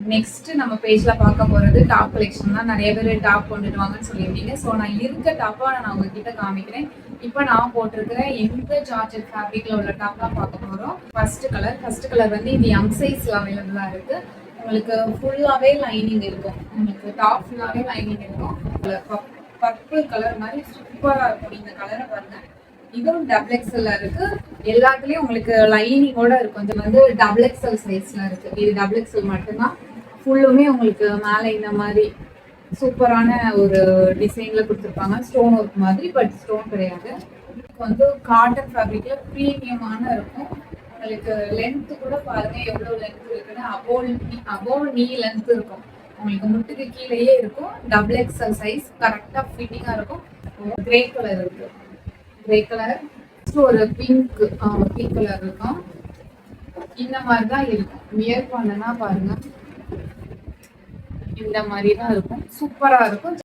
Next நம்ம பேஜ்ல பார்க்க போறது டாப் கலெக்ஷன் தான். நிறைய பேர் டாப் கொண்டுட்டு வாங்கன்னு சொல்லியிருந்தீங்க. ஸோ நான் இருக்க டாப்பா நான் உங்ககிட்ட காமிக்கிறேன். இப்போ நான் போட்டிருக்கிற இந்த ஜார்ஜெட் ஃபேப்ரிக்ல உள்ள டாப் தான் பார்க்க போறோம். ஃபர்ஸ்ட் கலர் வந்து இது எம் சைஸ்ல அவைலபிளா இருக்கு. உங்களுக்கு ஃபுல்லாவே லைனிங் இருக்கும். உங்களுக்கு டாப் ஃபுல்லாவே லைனிங் இருக்கும். பர்பிள் கலர் மாதிரி சூப்பரா இருக்கும். இந்த கலரை பாருங்க. இதுவும் டபுள் எக்ஸ்எல்ல இருக்கு. எல்லாத்துலயும் உங்களுக்கு லைனிங்கோட இருக்கும். இது வந்து டபுள் எக்ஸ்எல் சைஸ்ல இருக்கு. இது டபுள் எக்ஸ்எல் மட்டும்தான். ஃபுல்லுமே உங்களுக்கு மேலே இந்த மாதிரி சூப்பரான ஒரு டிசைன்ல கொடுத்துருப்பாங்க. ஸ்டோன் ஒர்க் மாதிரி, பட் ஸ்டோன் கிடையாது. இதுக்கு வந்து காட்டன் ஃபேப்ரிக்ல ப்ரீமியமான இருக்கும். உங்களுக்கு லென்த் கூட பாருங்க எவ்வளவு லென்த் இருக்குன்னு. அபோவ் நீ லென்த் இருக்கும். உங்களுக்கு முட்டுக்கு கீழேயே இருக்கும். டபுள் எக்ஸ்எல் சைஸ் கரெக்டா ஃபிட்டிங்கா இருக்கும். கிரே கலர் இருக்கு. கிரே கலர் ஒரு பிங்க் கலர் இருக்கும். இந்த மாதிரி தான் இருக்கும். வியர் பண்ணனா பாருங்க இந்த மாதிரி தான் இருக்கும். சூப்பரா இருக்கும்.